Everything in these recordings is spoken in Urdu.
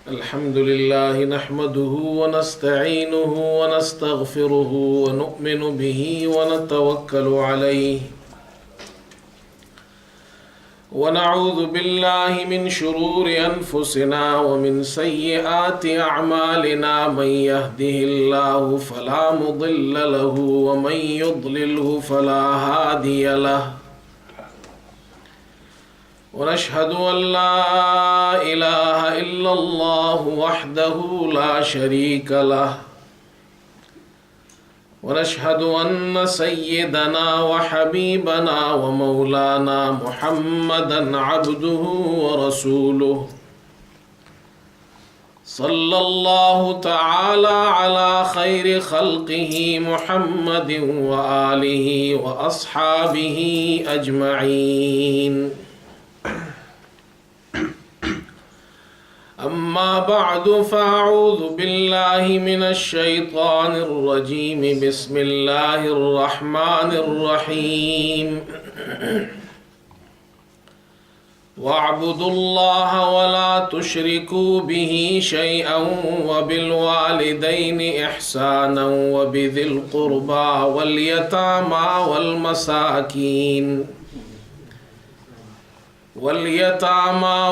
الحمد لله نحمده ونستعينه ونستغفره ونؤمن به ونتوكل عليه ونعوذ بالله من شرور أنفسنا ومن سيئات أعمالنا من يهده الله فلا مضل له ومن يضلله فلا هادي له ونشهد أن لا إله إلا الله وحده لا شريك له ونشهد أن سيدنا وحبيبنا ومولانا محمدا عبده ورسوله صلى الله تعالى على خير خلقه محمد وآله وأصحابه أجمعين أما بعد فأعوذ بالله من الشيطان الرجيم بسم الله الرحمن الرحيم واعبدوا الله ولا تشركوا به شيئا وبالوالدين إحسانا وبذي القربى واليتامى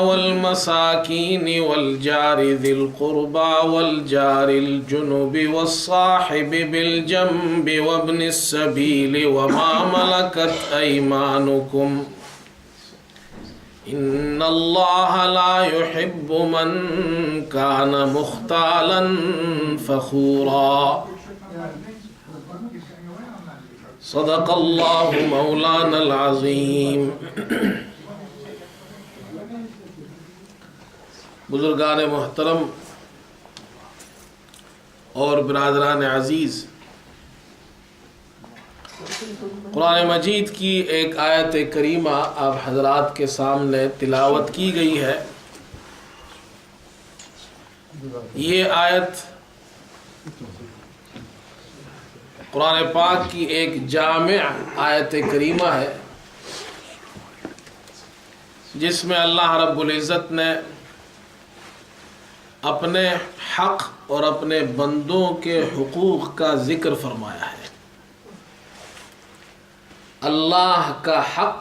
والمساكين والجار ذي القربى والجار الجنب والصاحب بالجنب وابن السبيل وما ملكت أيمانكم إن الله لا يحب من كان مختالا فخورا صدق الله مولانا العظيم. بزرگان محترم اور برادران عزیز، قرآن مجید کی ایک آیت کریمہ آپ حضرات کے سامنے تلاوت کی گئی ہے. یہ آیت قرآن پاک کی ایک جامع آیت کریمہ ہے جس میں اللہ رب العزت نے اپنے حق اور اپنے بندوں کے حقوق کا ذکر فرمایا ہے. اللہ کا حق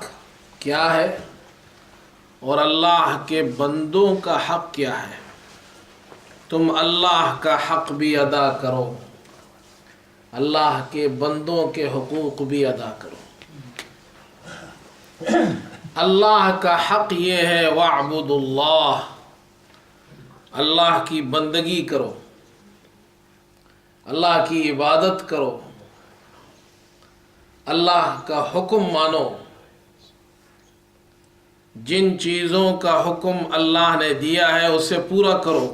کیا ہے اور اللہ کے بندوں کا حق کیا ہے. تم اللہ کا حق بھی ادا کرو، اللہ کے بندوں کے حقوق بھی ادا کرو. اللہ کا حق یہ ہے وَاعْبُدُوا اللَّهَ، اللہ کی بندگی کرو، اللہ کی عبادت کرو، اللہ کا حکم مانو. جن چیزوں کا حکم اللہ نے دیا ہے اسے پورا کرو،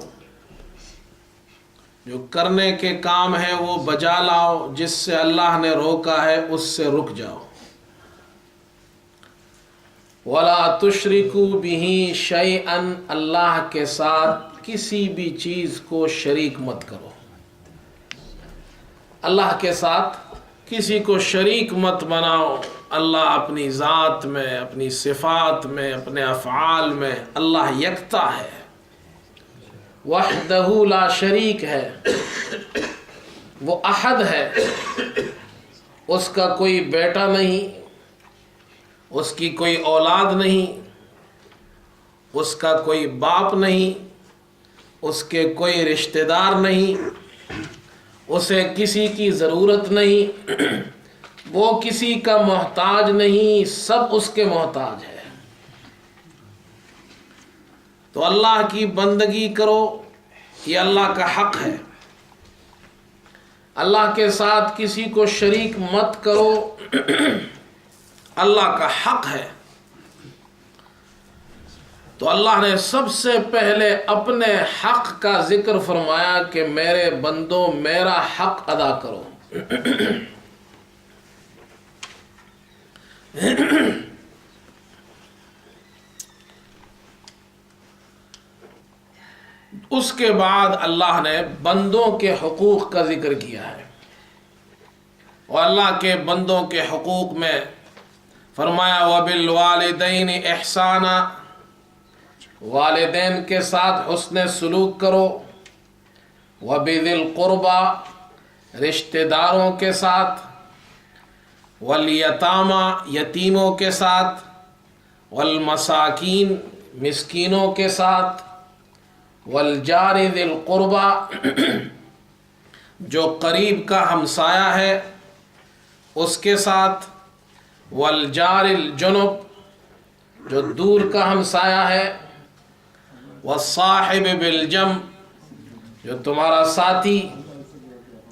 جو کرنے کے کام ہے وہ بجا لاؤ، جس سے اللہ نے روکا ہے اس سے رک جاؤ. وَلَا تُشْرِكُوا بِهِ شَيْئًا، اللہ کے ساتھ کسی بھی چیز کو شریک مت کرو. اللہ کے ساتھ کسی کو شریک مت بناؤ. اللہ اپنی ذات میں، اپنی صفات میں، اپنے افعال میں اللہ یکتا ہے، وحدہ لا شریک ہے، وہ احد ہے. اس کا کوئی بیٹا نہیں، اس کی کوئی اولاد نہیں، اس کا کوئی باپ نہیں، اس کے کوئی رشتہ دار نہیں، اسے کسی کی ضرورت نہیں، وہ کسی کا محتاج نہیں، سب اس کے محتاج ہے. تو اللہ کی بندگی کرو، یہ اللہ کا حق ہے. اللہ کے ساتھ کسی کو شریک مت کرو، اللہ کا حق ہے. تو اللہ نے سب سے پہلے اپنے حق کا ذکر فرمایا کہ میرے بندوں میرا حق ادا کرو. اس کے بعد اللہ نے بندوں کے حقوق کا ذکر کیا ہے، اور اللہ کے بندوں کے حقوق میں فرمایا وَبِالْوَالِدَيْنِ إِحْسَانًا، والدین کے ساتھ حسن سلوک کرو، وبذی القربا رشتہ داروں کے ساتھ، والیتاما یتیموں کے ساتھ، والمساکین مسکینوں کے ساتھ، والجار ذی القربا جو قریب کا ہمسایہ ہے اس کے ساتھ، والجار الجنب جو دور کا ہمسایہ ہے، والصاحب بالجنب جو تمہارا ساتھی،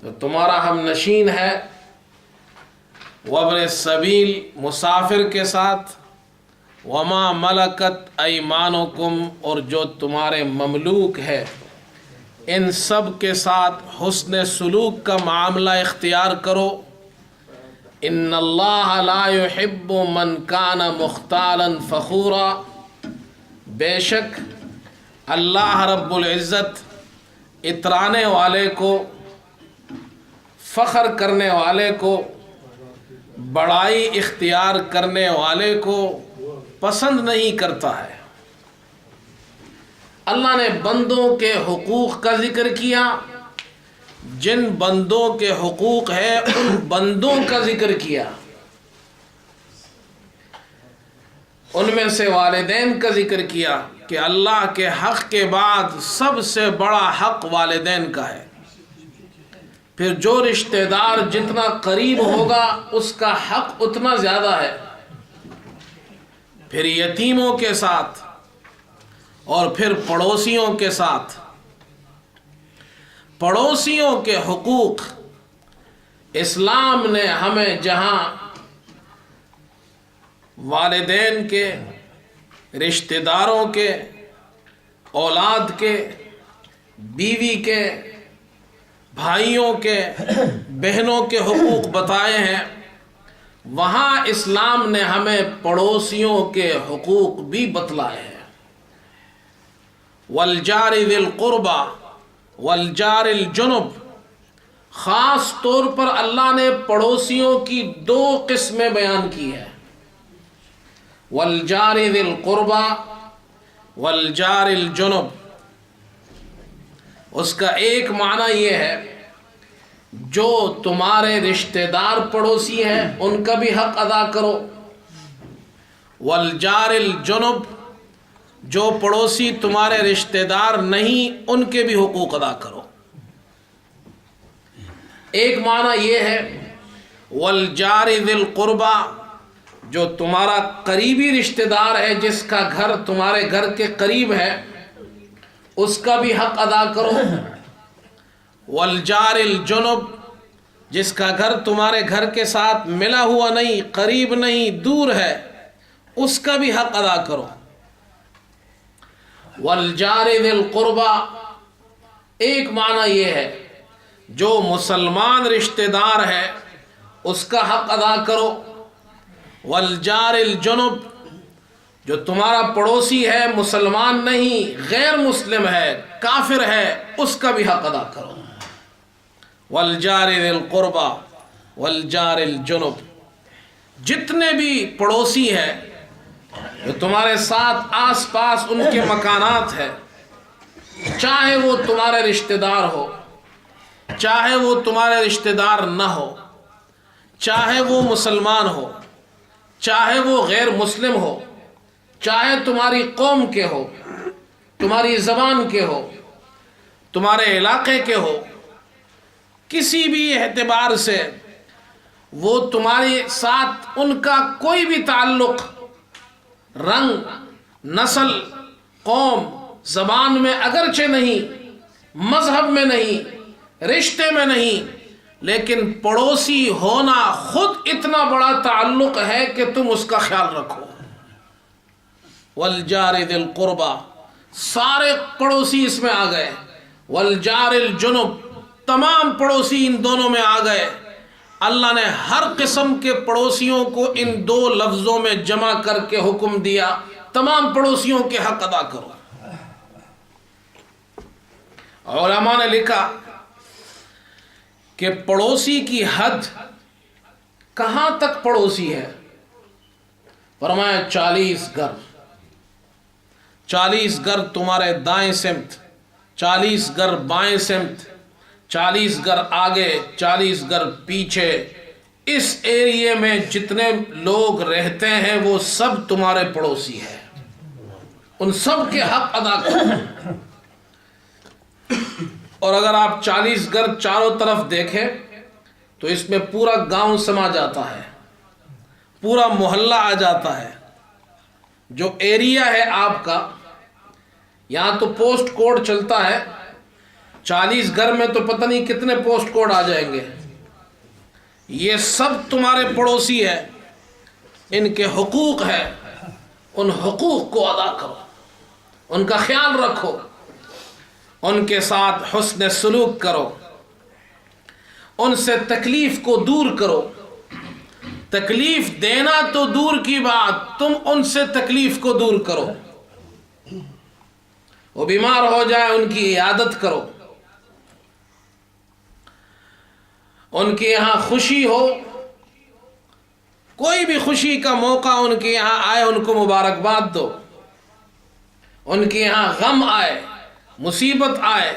جو تمہارا ہم نشین ہے، وابن السبیل مسافر کے ساتھ، وما ملکت ایمانکم اور جو تمہارے مملوک ہے، ان سب کے ساتھ حسن سلوک کا معاملہ اختیار کرو۔ ان اللہ لا يحب من کان مختالا فخورا، بے شک اللہ رب العزت اترانے والے کو، فخر کرنے والے کو، بڑائی اختیار کرنے والے کو پسند نہیں کرتا ہے۔ اللہ نے بندوں کے حقوق کا ذکر کیا، جن بندوں کے حقوق ہے ان بندوں کا ذکر کیا، ان میں سے والدین کا ذکر کیا کہ اللہ کے حق کے بعد سب سے بڑا حق والدین کا ہے۔ پھر جو رشتہ دار جتنا قریب ہوگا اس کا حق اتنا زیادہ ہے۔ پھر یتیموں کے ساتھ اور پھر پڑوسیوں کے ساتھ۔ پڑوسیوں کے حقوق اسلام نے ہمیں جہاں والدین کے، رشتہ داروں کے، اولاد کے، بیوی کے، بھائیوں کے، بہنوں کے حقوق بتائے ہیں، وہاں اسلام نے ہمیں پڑوسیوں کے حقوق بھی بتلائے ہیں۔ والجار ذی القربى والجار الجنب، خاص طور پر اللہ نے پڑوسیوں کی دو قسمیں بیان کی ہیں، والجار ذی القربى والجار الجنب۔ اس کا ایک معنی یہ ہے جو تمہارے رشتہ دار پڑوسی ہیں ان کا بھی حق ادا کرو، والجار الجنب جو پڑوسی تمہارے رشتہ دار نہیں ان کے بھی حقوق ادا کرو۔ ایک معنی یہ ہے والجار ذی القربى جو تمہارا قریبی رشتہ دار ہے، جس کا گھر تمہارے گھر کے قریب ہے، اس کا بھی حق ادا کرو۔ والجار الجنب جس کا گھر تمہارے گھر کے ساتھ ملا ہوا نہیں، قریب نہیں، دور ہے، اس کا بھی حق ادا کرو۔ والجار ذی القربى ایک معنی یہ ہے جو مسلمان رشتہ دار ہے اس کا حق ادا کرو۔ والجار الجنب جو تمہارا پڑوسی ہے، مسلمان نہیں، غیر مسلم ہے، کافر ہے، اس کا بھی حق ادا کرو۔ والجار ذی القربى والجار الجنب، جتنے بھی پڑوسی ہیں جو تمہارے ساتھ آس پاس ان کے مکانات ہیں، چاہے وہ تمہارے رشتہ دار ہو، چاہے وہ تمہارے رشتہ دار نہ ہو، چاہے وہ مسلمان ہو، چاہے وہ غیر مسلم ہو، چاہے تمہاری قوم کے ہو، تمہاری زبان کے ہو، تمہارے علاقے کے ہو، کسی بھی اعتبار سے وہ تمہارے ساتھ ان کا کوئی بھی تعلق رنگ، نسل، قوم، زبان میں اگرچہ نہیں، مذہب میں نہیں، رشتے میں نہیں، لیکن پڑوسی ہونا خود اتنا بڑا تعلق ہے کہ تم اس کا خیال رکھو۔ والجار ذی القربى سارے پڑوسی اس میں آ گئے، والجار الجنب تمام پڑوسی ان دونوں میں آ گئے۔ اللہ نے ہر قسم کے پڑوسیوں کو ان دو لفظوں میں جمع کر کے حکم دیا، تمام پڑوسیوں کے حق ادا کرو۔ علماء نے لکھا کہ پڑوسی کی حد کہاں تک پڑوسی ہے؟ فرمایا 40 گھر، 40 گر تمہارے دائیں سمت، 40 گر بائیں سمت، 40 گر آگے، 40 گر پیچھے، اس ایریے میں جتنے لوگ رہتے ہیں وہ سب تمہارے پڑوسی ہیں، ان سب کے حق ادا کرو۔ اور اگر آپ 40 گر چاروں طرف دیکھیں تو اس میں پورا گاؤں سما جاتا ہے، پورا محلہ آ جاتا ہے۔ جو ایریا ہے آپ کا، یہاں تو پوسٹ کوڈ چلتا ہے، 40 گھر میں تو پتہ نہیں کتنے پوسٹ کوڈ آ جائیں گے۔ یہ سب تمہارے پڑوسی ہے، ان کے حقوق ہے، ان حقوق کو ادا کرو، ان کا خیال رکھو، ان کے ساتھ حسن سلوک کرو، ان سے تکلیف کو دور کرو۔ تکلیف دینا تو دور کی بات، تم ان سے تکلیف کو دور کرو۔ وہ بیمار ہو جائے ان کی عیادت کرو، ان کے یہاں خوشی ہو، کوئی بھی خوشی کا موقع ان کے یہاں آئے ان کو مبارکباد دو، ان کے یہاں غم آئے، مصیبت آئے،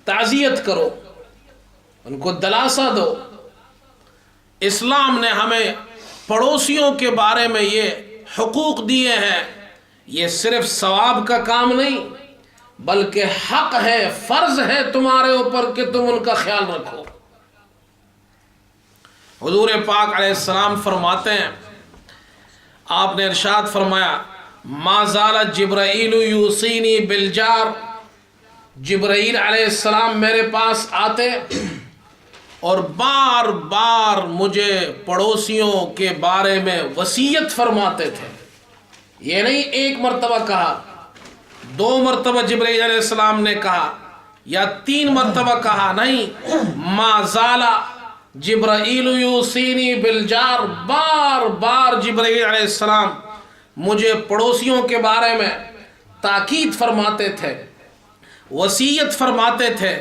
تعزیت کرو، ان کو دلاسا دو۔ اسلام نے ہمیں پڑوسیوں کے بارے میں یہ حقوق دیے ہیں، یہ صرف ثواب کا کام نہیں بلکہ حق ہے، فرض ہے تمہارے اوپر کہ تم ان کا خیال رکھو۔ حضور پاک علیہ السلام فرماتے ہیں، آپ نے ارشاد فرمایا، ما زال جبرائیل یوصینی بالجار، جبرائیل علیہ السلام میرے پاس آتے اور بار بار مجھے پڑوسیوں کے بارے میں وصیت فرماتے تھے۔ یہ نہیں ایک مرتبہ کہا، 2 مرتبہ جبرائیل علیہ السلام نے کہا یا 3 مرتبہ کہا، نہیں، ما زال جبرائیل یوصینی بالجار، بار بار جبرائیل علیہ السلام مجھے پڑوسیوں کے بارے میں تاکید فرماتے تھے، وصیت فرماتے تھے،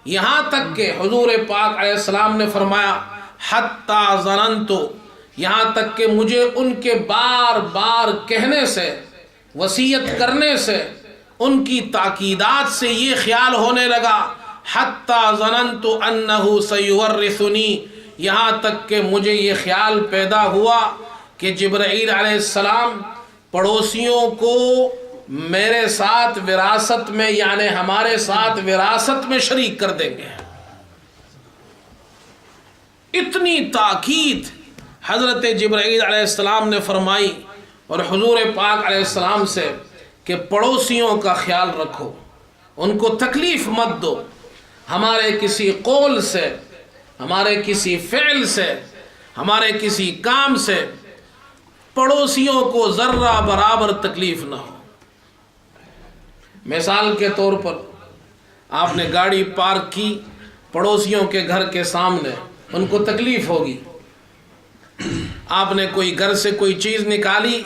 یہاں تک کہ حضور پاک علیہ السلام نے فرمایا، حتی ظننت، یہاں تک کہ مجھے ان کے بار بار کہنے سے، وصیت کرنے سے، ان کی تاکیدات سے یہ خیال ہونے لگا، حتی ظننت انہ سیورثنی، یہاں تک کہ مجھے یہ خیال پیدا ہوا کہ جبرائیل علیہ السلام پڑوسیوں کو میرے ساتھ وراثت میں، یعنی ہمارے ساتھ وراثت میں شریک کر دیں گے۔ اتنی تاکید حضرت جبرائیل علیہ السلام نے فرمائی اور حضور پاک علیہ السلام سے کہ پڑوسیوں کا خیال رکھو، ان کو تکلیف مت دو، ہمارے کسی قول سے، ہمارے کسی فعل سے، ہمارے کسی کام سے پڑوسیوں کو ذرہ برابر تکلیف نہ ہو۔ مثال کے طور پر آپ نے گاڑی پارک کی پڑوسیوں کے گھر کے سامنے، ان کو تکلیف ہوگی۔ آپ نے کوئی گھر سے کوئی چیز نکالی،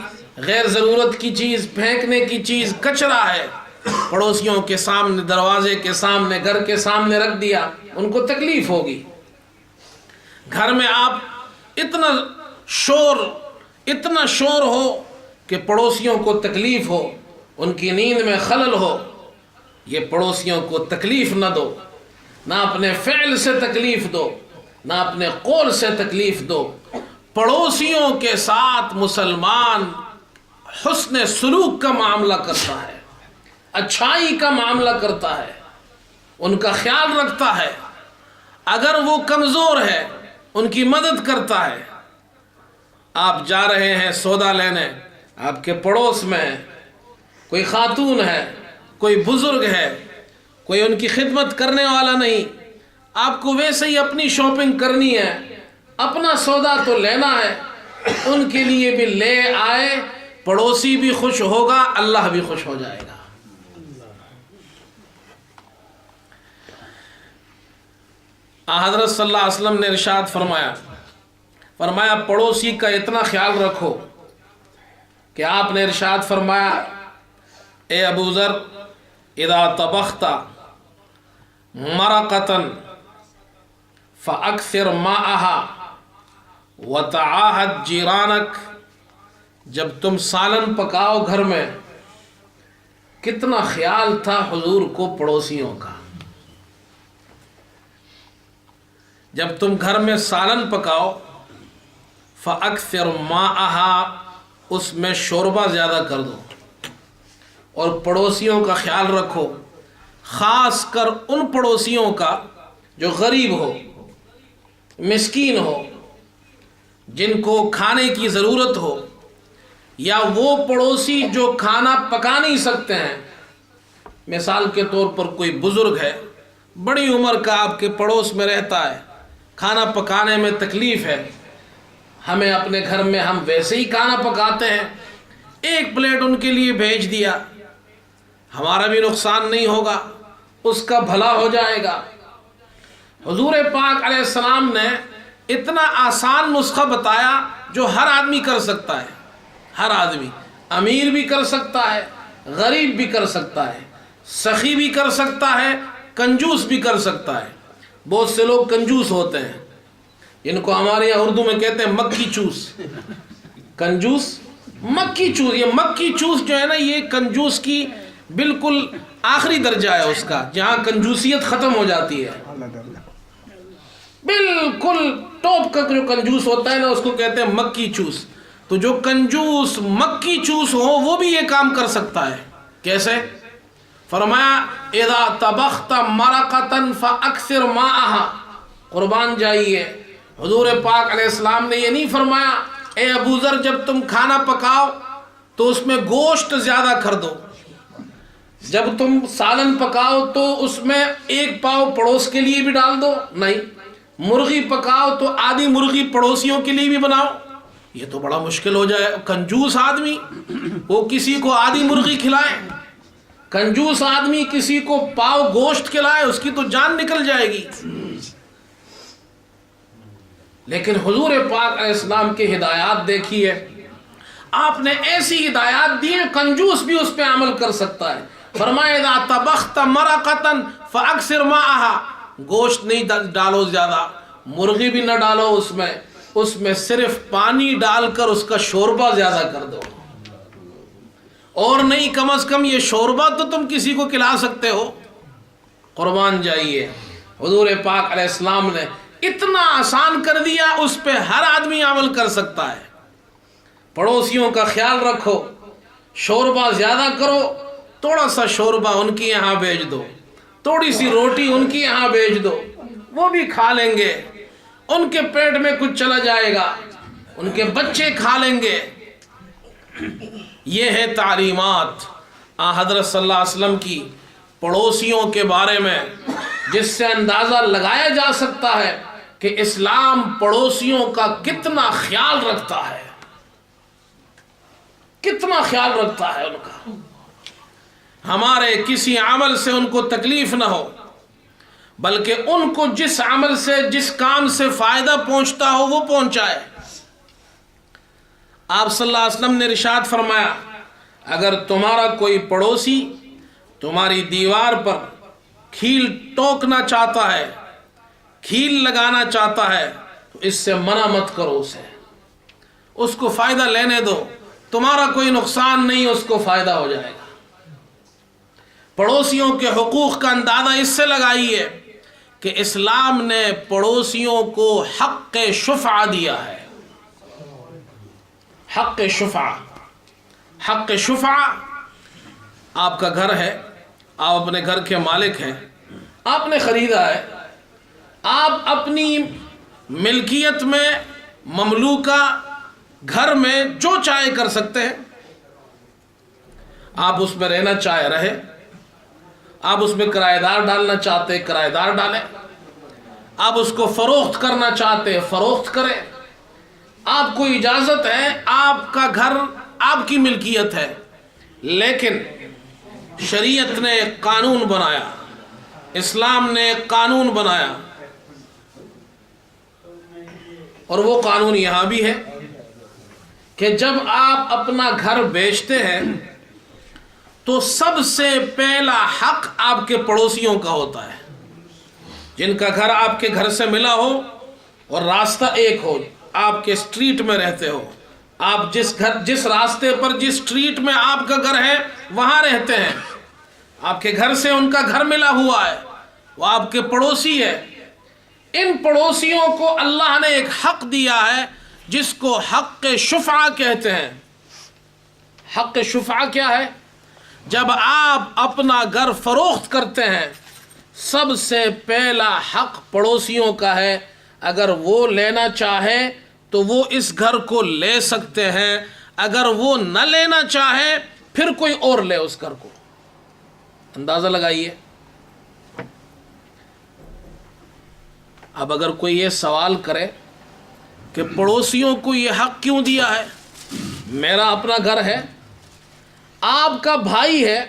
غیر ضرورت کی چیز، پھینکنے کی چیز، کچرا ہے، پڑوسیوں کے سامنے، دروازے کے سامنے، گھر کے سامنے رکھ دیا، ان کو تکلیف ہوگی۔ گھر میں آپ اتنا شور ہو کہ پڑوسیوں کو تکلیف ہو، ان کی نیند میں خلل ہو، یہ پڑوسیوں کو تکلیف نہ دو، نہ اپنے فعل سے تکلیف دو، نہ اپنے قول سے تکلیف دو۔ پڑوسیوں کے ساتھ مسلمان حسن سلوک کا معاملہ کرتا ہے، اچھائی کا معاملہ کرتا ہے، ان کا خیال رکھتا ہے، اگر وہ کمزور ہے ان کی مدد کرتا ہے۔ آپ جا رہے ہیں سودا لینے، آپ کے پڑوس میں ہے کوئی خاتون ہے، کوئی بزرگ ہے، کوئی ان کی خدمت کرنے والا نہیں، آپ کو ویسے ہی اپنی شاپنگ کرنی ہے، اپنا سودا تو لینا ہے، ان کے لیے بھی لے آئے، پڑوسی بھی خوش ہوگا، اللہ بھی خوش ہو جائے گا۔ حضرت صلی اللہ علیہ وسلم نے ارشاد فرمایا پڑوسی کا اتنا خیال رکھو کہ آپ نے ارشاد فرمایا، اے ابو ذر، اذا طبخت مرقة فاکثر ماءها وتعاہد جیرانک، جب تم سالن پکاؤ گھر میں کتنا خیال تھا حضور کو پڑوسیوں کا. جب تم گھر میں سالن پکاؤ فَأَكْثِرْ مَاءَهَا، اس میں شوربہ زیادہ کر دو، اور پڑوسیوں کا خیال رکھو، خاص کر ان پڑوسیوں کا جو غریب ہو، مسکین ہو، جن کو کھانے کی ضرورت ہو، یا وہ پڑوسی جو کھانا پکا نہیں سکتے ہیں. مثال کے طور پر کوئی بزرگ ہے، بڑی عمر کا، آپ کے پڑوس میں رہتا ہے، کھانا پکانے میں تکلیف ہے، ہمیں اپنے گھر میں ہم ویسے ہی کھانا پکاتے ہیں، ایک پلیٹ ان کے لیے بھیج دیا، ہمارا بھی نقصان نہیں ہوگا، اس کا بھلا ہو جائے گا. حضور پاک علیہ السلام نے اتنا آسان نسخہ بتایا جو ہر آدمی کر سکتا ہے. ہر آدمی، امیر بھی کر سکتا ہے، غریب بھی کر سکتا ہے، سخی بھی کر سکتا ہے، کنجوس بھی کر سکتا ہے. بہت سے لوگ کنجوس ہوتے ہیں، جن کو ہمارے یہاں اردو میں کہتے ہیں مکی چوس. کنجوس، مکی چوس. یہ مکی چوس جو ہے نا، یہ کنجوس کی بالکل آخری درجہ ہے اس کا، جہاں کنجوسیت ختم ہو جاتی ہے. بالکل ٹاپ کا جو کنجوس ہوتا ہے نا، اس کو کہتے ہیں مکی چوس. تو جو کنجوس مکی چوس ہو وہ بھی یہ کام کر سکتا ہے. کیسے؟ فرمایا اذا طبخت مرقۃ فاکثر ماءها. قربان جائیے، حضور پاک علیہ السلام نے یہ نہیں فرمایا اے ابو ذر جب تم کھانا پکاؤ تو اس میں گوشت زیادہ کر دو، جب تم سالن پکاؤ تو اس میں ایک پاؤ پڑوس کے لیے بھی ڈال دو. نہیں، مرغی پکاؤ تو آدھی مرغی پڑوسیوں کے لیے بھی بناؤ. یہ تو بڑا مشکل ہو جائے. کنجوس آدمی وہ کسی کو آدھی مرغی کھلائے، کنجوس آدمی کسی کو پاؤ گوشت کھلائے، اس کی تو جان نکل جائے گی. لیکن حضور پاک علیہ السلام کی ہدایات دیکھیے، آپ نے ایسی ہدایات دی ہیں کنجوس بھی اس پہ عمل کر سکتا ہے. فرمایا اذا طبخت مرقۃ فاکثر ماءها، گوشت نہیں ڈالو زیادہ، مرغی بھی نہ ڈالو اس میں صرف پانی ڈال کر اس کا شوربہ زیادہ کر دو. اور نہیں، کم از کم یہ شوربہ تو تم کسی کو کھلا سکتے ہو. قربان جائیے، حضور پاک علیہ السلام نے اتنا آسان کر دیا، اس پہ ہر آدمی عمل کر سکتا ہے. پڑوسیوں کا خیال رکھو، شوربہ زیادہ کرو، تھوڑا سا شوربہ ان کی یہاں بھیج دو، تھوڑی سی روٹی ان کی یہاں بھیج دو، وہ بھی کھا لیں گے، ان کے پیٹ میں کچھ چلا جائے گا، ان کے بچے کھا لیں گے. یہ ہے تعلیمات حضرت صلی اللہ علیہ وسلم کی پڑوسیوں کے بارے میں، جس سے اندازہ لگایا جا سکتا ہے کہ اسلام پڑوسیوں کا کتنا خیال رکھتا ہے، کتنا خیال رکھتا ہے ان کا. ہمارے کسی عمل سے ان کو تکلیف نہ ہو، بلکہ ان کو جس عمل سے، جس کام سے فائدہ پہنچتا ہو وہ پہنچائے. آپ صلی اللہ علیہ وسلم نے ارشاد فرمایا اگر تمہارا کوئی پڑوسی تمہاری دیوار پر کھیل ٹوکنا چاہتا ہے، کھیل لگانا چاہتا ہے، تو اس سے منع مت کرو، اس کو فائدہ لینے دو، تمہارا کوئی نقصان نہیں، اس کو فائدہ ہو جائے گا. پڑوسیوں کے حقوق کا اندازہ اس سے لگائیے کہ اسلام نے پڑوسیوں کو حق شفعہ دیا ہے. حق شفعہ، حق شفعہ. آپ کا گھر ہے، آپ اپنے گھر کے مالک ہیں، آپ نے خریدا ہے، آپ اپنی ملکیت میں مملوکہ گھر میں جو چاہے کر سکتے ہیں. آپ اس میں رہنا چاہے رہے، آپ اس میں کرایہ دار ڈالنا چاہتے کرایہ دار ڈالیں، آپ اس کو فروخت کرنا چاہتے فروخت کریں. آپ کو اجازت ہے، آپ کا گھر آپ کی ملکیت ہے، لیکن شریعت نے ایک قانون بنایا، اسلام نے ایک قانون بنایا، اور وہ قانون یہاں بھی ہے کہ جب آپ اپنا گھر بیچتے ہیں تو سب سے پہلا حق آپ کے پڑوسیوں کا ہوتا ہے. جن کا گھر آپ کے گھر سے ملا ہو اور راستہ ایک ہو، آپ کے اسٹریٹ میں رہتے ہو، آپ جس راستے پر، جس اسٹریٹ میں آپ کا گھر ہے وہاں رہتے ہیں، آپ کے گھر سے ان کا گھر ملا ہوا ہے، وہ آپ کے پڑوسی ہے. ان پڑوسیوں کو اللہ نے ایک حق دیا ہے جس کو حق شفعہ کہتے ہیں. حق شفعہ کیا ہے؟ جب آپ اپنا گھر فروخت کرتے ہیں، سب سے پہلا حق پڑوسیوں کا ہے. اگر وہ لینا چاہے تو وہ اس گھر کو لے سکتے ہیں، اگر وہ نہ لینا چاہے پھر کوئی اور لے اس گھر کو. اندازہ لگائیے. اب اگر کوئی یہ سوال کرے کہ پڑوسیوں کو یہ حق کیوں دیا ہے؟ میرا اپنا گھر ہے، آپ کا بھائی ہے،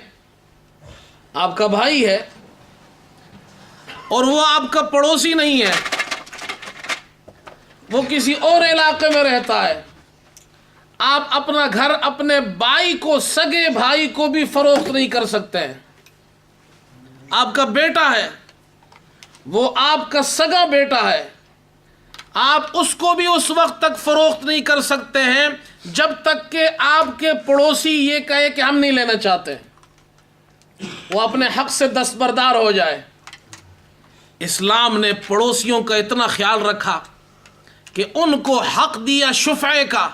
آپ کا بھائی ہے اور وہ آپ کا پڑوسی نہیں ہے، وہ کسی اور علاقے میں رہتا ہے. آپ اپنا گھر اپنے بھائی کو، سگے بھائی کو بھی فروخت نہیں کر سکتے ہیں. آپ کا بیٹا ہے، وہ آپ کا سگا بیٹا ہے، آپ اس کو بھی اس وقت تک فروخت نہیں کر سکتے ہیں جب تک کہ آپ کے پڑوسی یہ کہے کہ ہم نہیں لینا چاہتے، وہ اپنے حق سے دستبردار ہو جائے. اسلام نے پڑوسیوں کا اتنا خیال رکھا کہ ان کو حق دیا شفعے کا.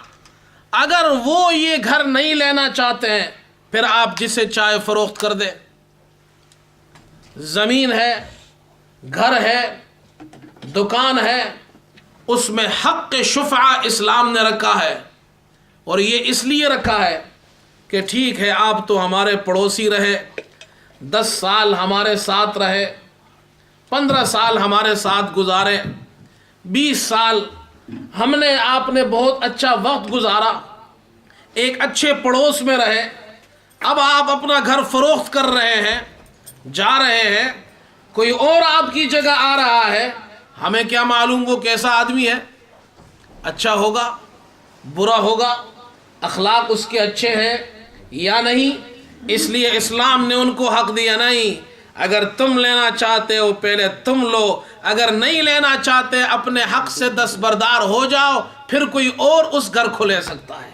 اگر وہ یہ گھر نہیں لینا چاہتے ہیں پھر آپ جسے چاہے فروخت کر دیں. زمین ہے، گھر ہے، دکان ہے، اس میں حق شفعہ اسلام نے رکھا ہے. اور یہ اس لیے رکھا ہے کہ ٹھیک ہے آپ تو ہمارے پڑوسی رہے، 10 سال ہمارے ساتھ رہے، 15 سال ہمارے ساتھ گزارے، 20 سال ہم نے آپ نے بہت اچھا وقت گزارا، ایک اچھے پڑوس میں رہے. اب آپ اپنا گھر فروخت کر رہے ہیں، جا رہے ہیں، کوئی اور آپ کی جگہ آ رہا ہے. ہمیں کیا معلوم وہ کیسا آدمی ہے، اچھا ہوگا، برا ہوگا، اخلاق اس کے اچھے ہیں یا نہیں. اس لیے اسلام نے ان کو حق دیا نہیں، اگر تم لینا چاہتے ہو پہلے تم لو، اگر نہیں لینا چاہتے اپنے حق سے دستبردار ہو جاؤ، پھر کوئی اور اس گھر کو لے سکتا ہے.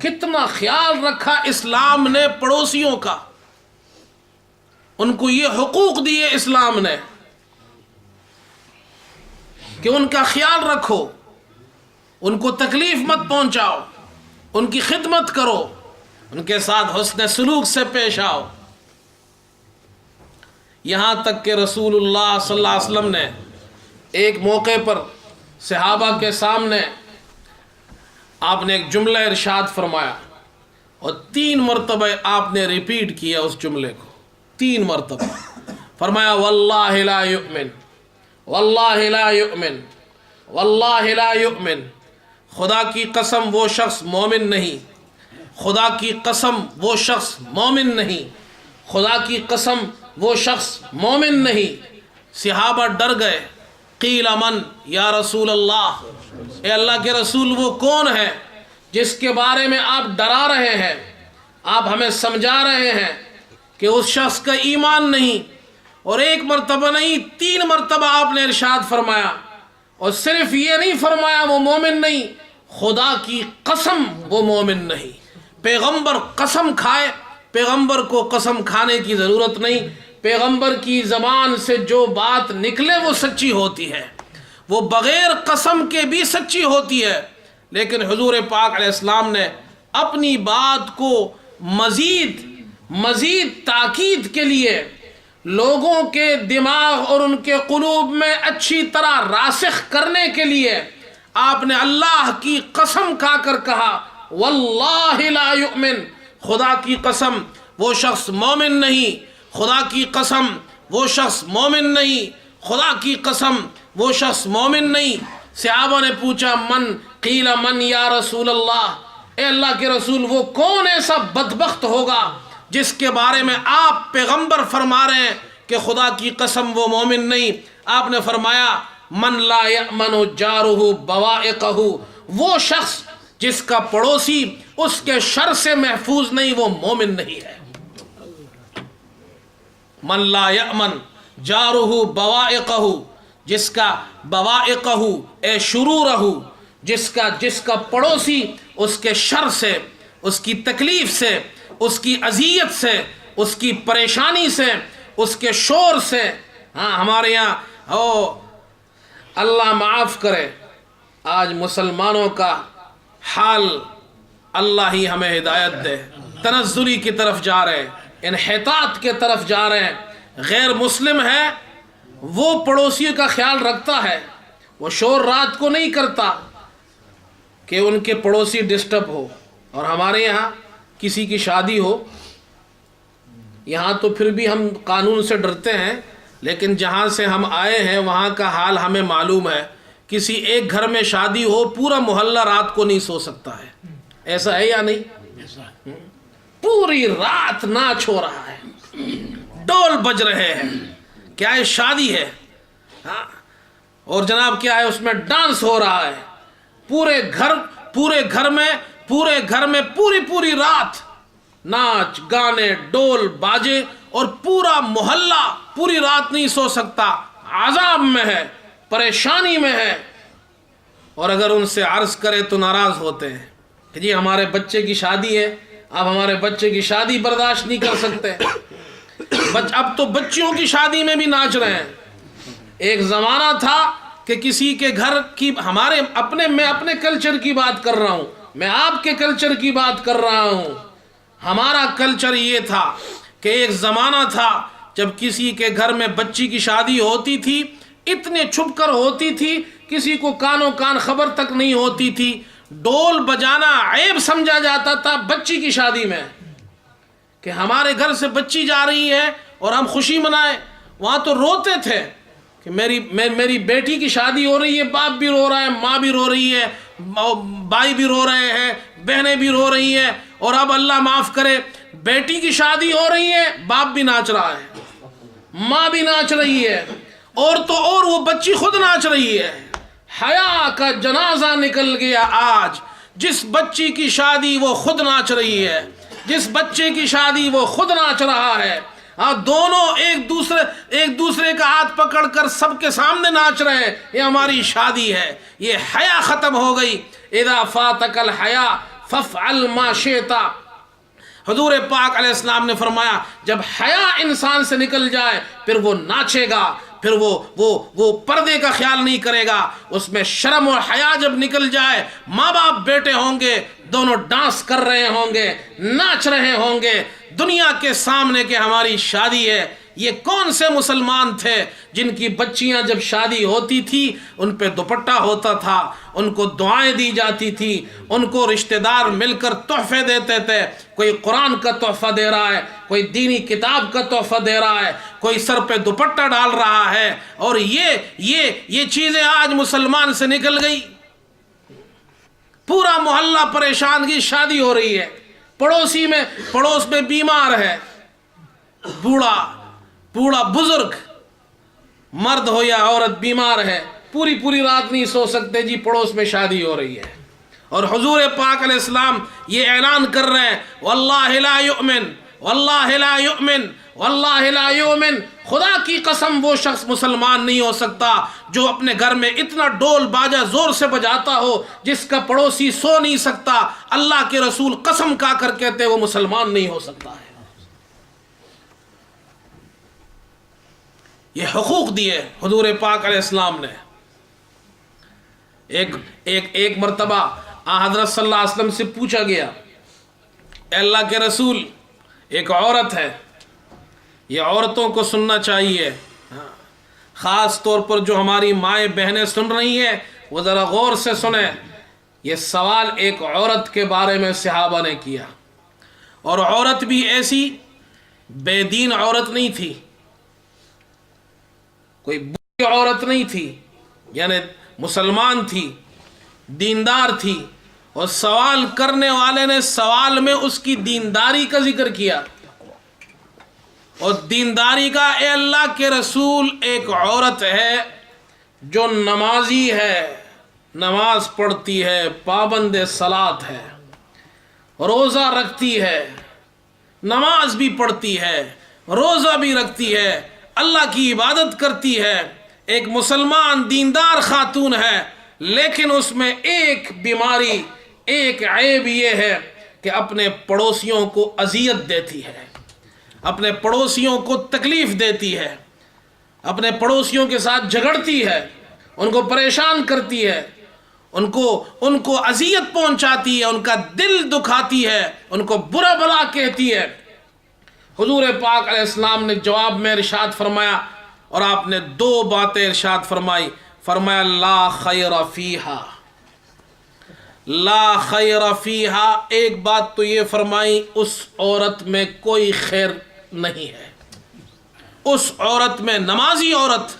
کتنا خیال رکھا اسلام نے پڑوسیوں کا، ان کو یہ حقوق دیے اسلام نے کہ ان کا خیال رکھو، ان کو تکلیف مت پہنچاؤ، ان کی خدمت کرو، ان کے ساتھ حسن سلوک سے پیش آؤ. یہاں تک کہ رسول اللہ صلی اللہ علیہ وسلم نے ایک موقع پر صحابہ کے سامنے آپ نے ایک جملہ ارشاد فرمایا اور 3 مرتبہ آپ نے ریپیٹ کیا اس جملے کو. 3 مرتبہ فرمایا واللہ لا یؤمن، واللہ لا یؤمن، واللہ لا یؤمن. خدا کی قسم وہ شخص مومن نہیں، خدا کی قسم وہ شخص مومن نہیں، خدا کی قسم وہ شخص مومن نہیں. صحابہ ڈر گئے. قیل من یا رسول اللہ، اے اللہ کے رسول وہ کون ہے جس کے بارے میں آپ ڈرا رہے ہیں، آپ ہمیں سمجھا رہے ہیں کہ اس شخص کا ایمان نہیں. اور 1 مرتبہ نہیں 3 مرتبہ آپ نے ارشاد فرمایا. اور صرف یہ نہیں فرمایا وہ مومن نہیں، خدا کی قسم وہ مومن نہیں. پیغمبر قسم کھائے، پیغمبر کو قسم کھانے کی ضرورت نہیں. پیغمبر کی زبان سے جو بات نکلے وہ سچی ہوتی ہے، وہ بغیر قسم کے بھی سچی ہوتی ہے. لیکن حضور پاک علیہ السلام نے اپنی بات کو مزید تاکید کے لیے لوگوں کے دماغ اور ان کے قلوب میں اچھی طرح راسخ کرنے کے لیے آپ نے اللہ کی قسم کھا کر کہا واللہ لا یؤمن، خدا کی قسم وہ شخص مومن نہیں، خدا کی قسم وہ شخص مومن نہیں، خدا کی قسم وہ شخص مومن نہیں. صحابہ نے پوچھا من، قیل من یا رسول اللہ، اے اللہ کے رسول وہ کون ایسا بدبخت ہوگا جس کے بارے میں آپ پیغمبر فرما رہے ہیں کہ خدا کی قسم وہ مومن نہیں. آپ نے فرمایا من لا یأمن جارہ بوائقہ، وہ شخص جس کا پڑوسی اس کے شر سے محفوظ نہیں وہ مومن نہیں ہے. من لا یأمن جارہ بوائقہ، جس کا بوائقہ اے شرورہ، جس کا پڑوسی اس کے شر سے، اس کی تکلیف سے، اس کی اذیت سے، اس کی پریشانی سے، اس کے شور سے، ہمارے یہاں اللہ معاف کرے، آج مسلمانوں کا حال اللہ ہی ہمیں ہدایت دے، تنزلی کی طرف جا رہے ہیں، انحطاط کی طرف جا رہے ہیں۔ غیر مسلم ہے وہ پڑوسیوں کا خیال رکھتا ہے، وہ شور رات کو نہیں کرتا کہ ان کے پڑوسی ڈسٹرب ہو۔ اور ہمارے یہاں کسی کی شادی ہو، یہاں تو پھر بھی ہم قانون سے ڈرتے ہیں، لیکن جہاں سے ہم آئے ہیں وہاں کا حال ہمیں معلوم ہے۔ کسی ایک گھر میں شادی ہو، پورا محلہ رات کو نہیں سو سکتا ہے، ایسا ہے یا نہیں؟ پوری رات ناچ ہو رہا ہے، ڈول بج رہے ہیں، کیا ہے شادی ہے، اور جناب کیا ہے اس میں ڈانس ہو رہا ہے، پورے گھر میں پوری رات ناچ گانے ڈول باجے، اور پورا محلہ پوری رات نہیں سو سکتا، عذاب میں ہے، پریشانی میں ہے۔ اور اگر ان سے عرض کرے تو ناراض ہوتے ہیں کہ جی ہمارے بچے کی شادی ہے، آپ ہمارے بچے کی شادی برداشت نہیں کر سکتے۔ اب تو بچیوں کی شادی میں بھی ناچ رہے ہیں۔ ایک زمانہ تھا کہ کسی کے گھر کی، میں اپنے کلچر کی بات کر رہا ہوں، میں آپ کے کلچر کی بات کر رہا ہوں۔ ہمارا کلچر یہ تھا کہ ایک زمانہ تھا جب کسی کے گھر میں بچی کی شادی ہوتی تھی، اتنے چھپ کر ہوتی تھی، کسی کو کانوں کان خبر تک نہیں ہوتی تھی، ڈول بجانا عیب سمجھا جاتا تھا بچی کی شادی میں، کہ ہمارے گھر سے بچی جا رہی ہے اور ہم خوشی منائیں۔ وہاں تو روتے تھے کہ میری بیٹی کی شادی ہو رہی ہے، باپ بھی رو رہا ہے، ماں بھی رو رہی ہے، بھائی بھی رو رہے ہیں، بہنیں بھی رو رہی ہیں، اور اب اللہ معاف کرے بیٹی کی شادی ہو رہی ہے، باپ بھی ناچ رہا ہے، ماں بھی ناچ رہی ہے، اور وہ بچی خود ناچ رہی ہے۔ حیا کا جنازہ نکل گیا آج، جس بچی کی شادی وہ خود ناچ رہی ہے، جس بچے کی شادی وہ خود ناچ رہا ہے، دونوں ایک دوسرے کا ہاتھ پکڑ کر سب کے سامنے ناچ رہے ہیں، یہ ہماری شادی ہے۔ یہ حیا ختم ہو گئی۔ اذا فاتک الحیا فافعل ما شئت، حضور پاک علیہ السلام نے فرمایا جب حیا انسان سے نکل جائے پھر وہ ناچے گا، پھر وہ پردے کا خیال نہیں کرے گا۔ اس میں شرم اور حیا جب نکل جائے، ماں باپ بیٹے ہوں گے، دونوں ڈانس کر رہے ہوں گے، ناچ رہے ہوں گے دنیا کے سامنے کہ ہماری شادی ہے۔ یہ کون سے مسلمان تھے جن کی بچیاں جب شادی ہوتی تھی ان پہ دوپٹہ ہوتا تھا، ان کو دعائیں دی جاتی تھی، ان کو رشتہ دار مل کر تحفے دیتے تھے، کوئی قرآن کا تحفہ دے رہا ہے، کوئی دینی کتاب کا تحفہ دے رہا ہے، کوئی سر پہ دوپٹہ ڈال رہا ہے، اور یہ چیزیں آج مسلمان سے نکل گئی۔ پورا محلہ پریشان کی شادی ہو رہی ہے، پڑوس میں بیمار ہے، بوڑھا بزرگ، مرد ہو یا عورت بیمار ہے، پوری رات نہیں سو سکتے جی، پڑوس میں شادی ہو رہی ہے۔ اور حضور پاک علیہ السلام یہ اعلان کر رہے ہیں واللہ لا یؤمن، واللہ لا یؤمن، واللہ لا یؤمن، خدا کی قسم وہ شخص مسلمان نہیں ہو سکتا جو اپنے گھر میں اتنا ڈول باجا زور سے بجاتا ہو جس کا پڑوسی سو نہیں سکتا۔ اللہ کے رسول قسم کھا کر کہتے وہ مسلمان نہیں ہو سکتا ہے۔ یہ حقوق دیے حضور پاک علیہ السلام نے۔ ایک مرتبہ حضرت صلی اللہ علیہ وسلم سے پوچھا گیا، اے اللہ کے رسول ایک عورت ہے، یہ عورتوں کو سننا چاہیے، خاص طور پر جو ہماری مائیں بہنیں سن رہی ہیں وہ ذرا غور سے سنیں۔ یہ سوال ایک عورت کے بارے میں صحابہ نے کیا، اور عورت بھی ایسی بے دین عورت نہیں تھی، کوئی بری عورت نہیں تھی، یعنی مسلمان تھی، دیندار تھی، اور سوال کرنے والے نے سوال میں اس کی دینداری کا ذکر کیا، اور دینداری کا اے اللہ کے رسول ایک عورت ہے جو نمازی ہے، نماز پڑھتی ہے، پابند صلاۃ ہے، روزہ رکھتی ہے، نماز بھی پڑھتی ہے، روزہ بھی رکھتی ہے، اللہ کی عبادت کرتی ہے، ایک مسلمان دیندار خاتون ہے، لیکن اس میں ایک بیماری، ایک عیب یہ ہے کہ اپنے پڑوسیوں کو اذیت دیتی ہے، اپنے پڑوسیوں کو تکلیف دیتی ہے، اپنے پڑوسیوں کے ساتھ جھگڑتی ہے، ان کو پریشان کرتی ہے، ان کو اذیت پہنچاتی ہے، ان کا دل دکھاتی ہے، ان کو برا بھلا کہتی ہے۔ حضور پاک علیہ السلام نے جواب میں ارشاد فرمایا، اور آپ نے دو باتیں ارشاد فرمائی، فرمایا لا خیر فیہا، لا خیر فیہا، ایک بات تو یہ فرمائی اس عورت میں کوئی خیر نہیں ہے، اس عورت میں، نمازی عورت،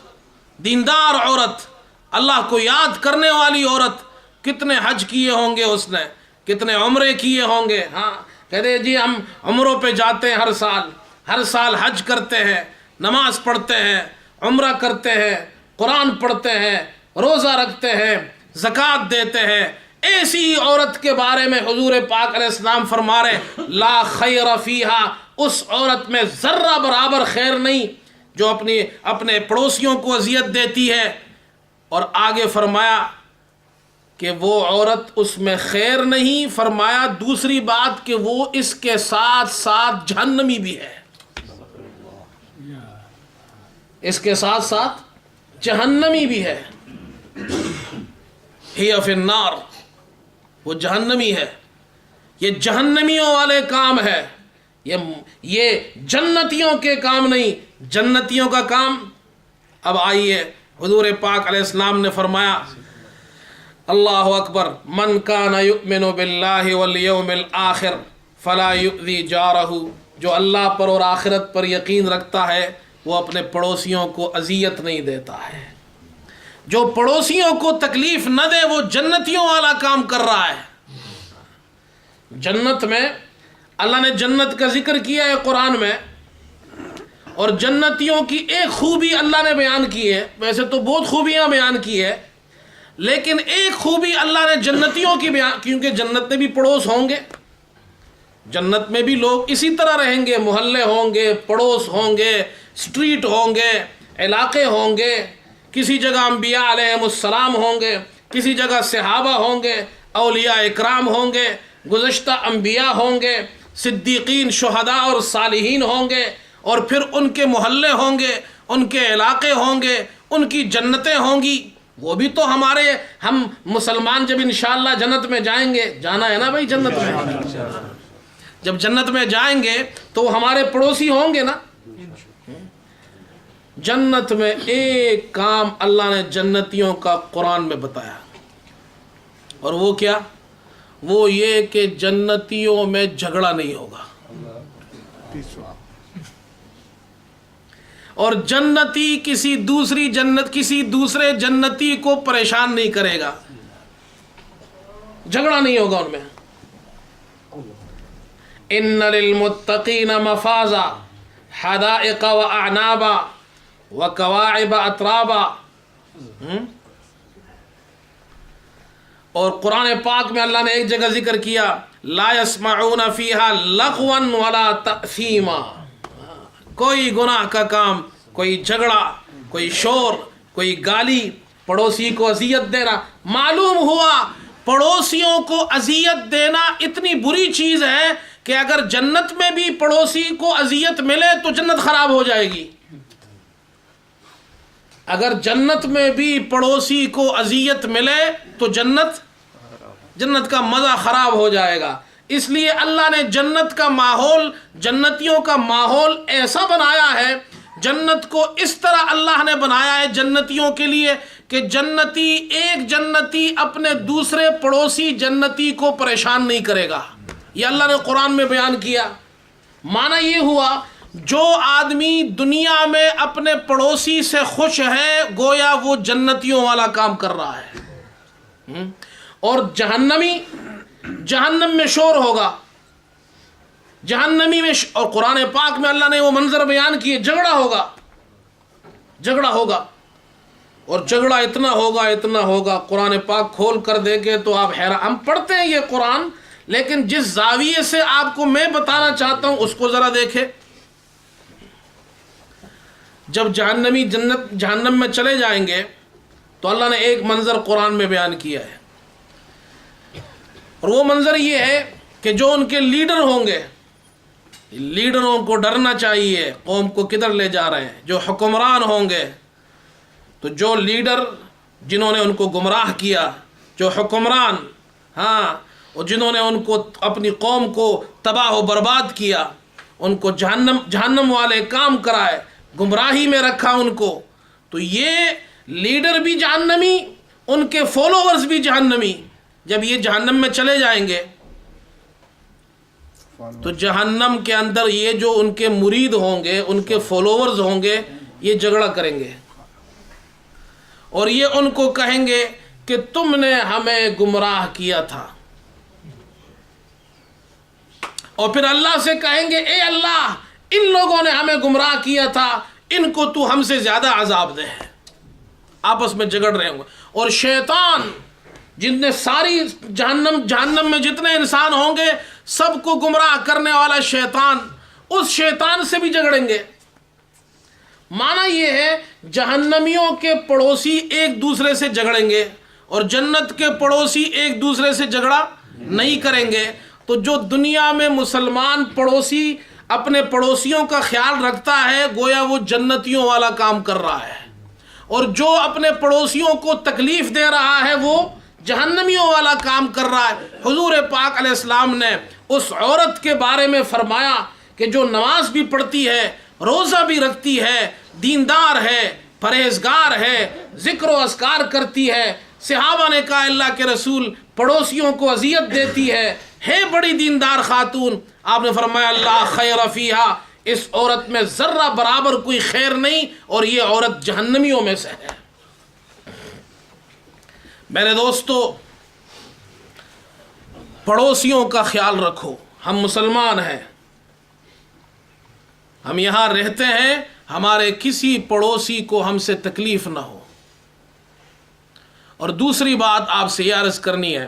دیندار عورت، اللہ کو یاد کرنے والی عورت، کتنے حج کیے ہوں گے اس نے، کتنے عمرے کیے ہوں گے، ہاں کہتے جی ہم عمروں پہ جاتے ہیں، ہر سال حج کرتے ہیں، نماز پڑھتے ہیں، عمرہ کرتے ہیں، قرآن پڑھتے ہیں، روزہ رکھتے ہیں، زکوٰۃ دیتے ہیں۔ ایسی عورت کے بارے میں حضور پاک علیہ السلام فرما رہے لا خیر فیہا، اس عورت میں ذرہ برابر خیر نہیں جو اپنے پڑوسیوں کو اذیت دیتی ہے۔ اور آگے فرمایا کہ وہ عورت اس میں خیر نہیں، فرمایا دوسری بات کہ وہ اس کے ساتھ ساتھ جہنمی بھی ہے، اس کے ساتھ ساتھ جہنمی بھی ہے، ہی فی النار، وہ جہنمی ہے۔ یہ جہنمیوں والے کام ہے، یہ جنتیوں کے کام نہیں۔ جنتیوں کا کام، اب آئیے حضور پاک علیہ السلام نے فرمایا اللہ اکبر، من کان یؤمن باللہ والیوم الآخر فلا یؤذی جارہ، جو اللہ پر اور آخرت پر یقین رکھتا ہے وہ اپنے پڑوسیوں کو اذیت نہیں دیتا ہے، جو پڑوسیوں کو تکلیف نہ دے وہ جنتیوں والا کام کر رہا ہے۔ جنت میں اللہ نے جنت کا ذکر کیا ہے قرآن میں، اور جنتیوں کی ایک خوبی اللہ نے بیان کی ہے، ویسے تو بہت خوبیاں بیان کی ہے، لیکن ایک خوبی اللہ نے جنتیوں کی بیان، کیونکہ جنت میں بھی پڑوس ہوں گے، جنت میں بھی لوگ اسی طرح رہیں گے، محلے ہوں گے، پڑوس ہوں گے، اسٹریٹ ہوں گے، علاقے ہوں گے، کسی جگہ انبیاء علیہم السلام ہوں گے، کسی جگہ صحابہ ہوں گے، اولیاء اکرام ہوں گے، گزشتہ انبیاء ہوں گے، صدیقین، شہداء اور صالحین ہوں گے، اور پھر ان کے محلے ہوں گے، ان کے علاقے ہوں گے، ان کی جنتیں ہوں گی۔ وہ بھی تو ہم مسلمان جب انشاءاللہ جنت میں جائیں گے، جانا ہے نا بھائی جنت میں، جب جنت میں جائیں گے تو وہ ہمارے پڑوسی ہوں گے نا۔ جنت میں ایک کام اللہ نے جنتیوں کا قرآن میں بتایا، اور وہ کیا؟ وہ یہ کہ جنتیوں میں جھگڑا نہیں ہوگا، اور جنتی کسی دوسرے جنتی کو پریشان نہیں کرے گا، جھگڑا نہیں ہوگا ان میں۔ ان للمتقین مفازا حدائق واعنابا وکواعب اترابا۔ اور قرآن پاک میں اللہ نے ایک جگہ ذکر کیا لا يسمعون فیہا لغوا ولا تأثیما، کوئی گناہ کا کام، کوئی جھگڑا، کوئی شور، کوئی گالی، پڑوسی کو اذیت دینا۔ معلوم ہوا پڑوسیوں کو اذیت دینا اتنی بری چیز ہے کہ اگر جنت میں بھی پڑوسی کو اذیت ملے تو جنت خراب ہو جائے گی۔ اگر جنت میں بھی پڑوسی کو اذیت ملے تو جنت کا مزہ خراب ہو جائے گا۔ اس لیے اللہ نے جنت کا ماحول، جنتیوں کا ماحول ایسا بنایا ہے، جنت کو اس طرح اللہ نے بنایا ہے جنتیوں کے لیے کہ ایک جنتی اپنے دوسرے پڑوسی جنتی کو پریشان نہیں کرے گا۔ یہ اللہ نے قرآن میں بیان کیا۔ معنی یہ ہوا جو آدمی دنیا میں اپنے پڑوسی سے خوش ہے گویا وہ جنتیوں والا کام کر رہا ہے، اور جہنم میں شور ہوگا، جہنمی میں اور قرآن پاک میں اللہ نے وہ منظر بیان کیے، جھگڑا ہوگا، اور جھگڑا اتنا ہوگا قرآن پاک کھول کر دے گے تو آپ حیران۔ ہم پڑھتے ہیں یہ قرآن، لیکن جس زاویے سے آپ کو میں بتانا چاہتا ہوں اس کو ذرا دیکھیں۔ جب جہنمی جہنم میں چلے جائیں گے تو اللہ نے ایک منظر قرآن میں بیان کیا ہے، اور وہ منظر یہ ہے کہ جو ان کے لیڈر ہوں گے، لیڈروں کو ڈرنا چاہیے قوم کو کدھر لے جا رہے ہیں. جو حکمران ہوں گے، تو جو لیڈر جنہوں نے ان کو گمراہ کیا، جو حکمران اور جنہوں نے ان کو اپنی قوم کو تباہ و برباد کیا، ان کو جہنم والے کام کرائے، گمراہی میں رکھا ان کو، تو یہ لیڈر بھی جہنمی، ان کے فالوورز بھی جہنمی. جب یہ جہنم میں چلے جائیں گے تو جہنم کے اندر یہ جو ان کے مرید ہوں گے، ان کے فالوورز ہوں گے، یہ جھگڑا کریں گے اور یہ ان کو کہیں گے کہ تم نے ہمیں گمراہ کیا تھا. اور پھر اللہ سے کہیں گے اے اللہ، ان لوگوں نے ہمیں گمراہ کیا تھا، ان کو تو ہم سے زیادہ عذاب دے. آپس میں جھگڑ رہے ہوں گے. اور شیطان جتنے ساری جہنم میں جتنے انسان ہوں گے، سب کو گمراہ کرنے والا شیطان، اس شیطان سے بھی جھگڑیں گے. معنی یہ ہے جہنمیوں کے پڑوسی ایک دوسرے سے جھگڑیں گے اور جنت کے پڑوسی ایک دوسرے سے جھگڑا نہیں کریں گے. تو جو دنیا میں مسلمان پڑوسی اپنے پڑوسیوں کا خیال رکھتا ہے، گویا وہ جنتیوں والا کام کر رہا ہے، اور جو اپنے پڑوسیوں کو تکلیف دے رہا ہے وہ جہنمیوں والا کام کر رہا ہے. حضور پاک علیہ السلام نے اس عورت کے بارے میں فرمایا کہ جو نماز بھی پڑھتی ہے، روزہ بھی رکھتی ہے، دیندار ہے، پرہیزگار ہے، ذکر و اذکار کرتی ہے. صحابہ نے کہا اللہ کے رسول، پڑوسیوں کو اذیت دیتی ہے بڑی دیندار خاتون. آپ نے فرمایا اللہ خیر فیہا، اس عورت میں ذرہ برابر کوئی خیر نہیں، اور یہ عورت جہنمیوں میں سے ہے. میرے دوستو، پڑوسیوں کا خیال رکھو. ہم مسلمان ہیں، ہم یہاں رہتے ہیں، ہمارے کسی پڑوسی کو ہم سے تکلیف نہ ہو. اور دوسری بات آپ سے یہ عرض کرنی ہے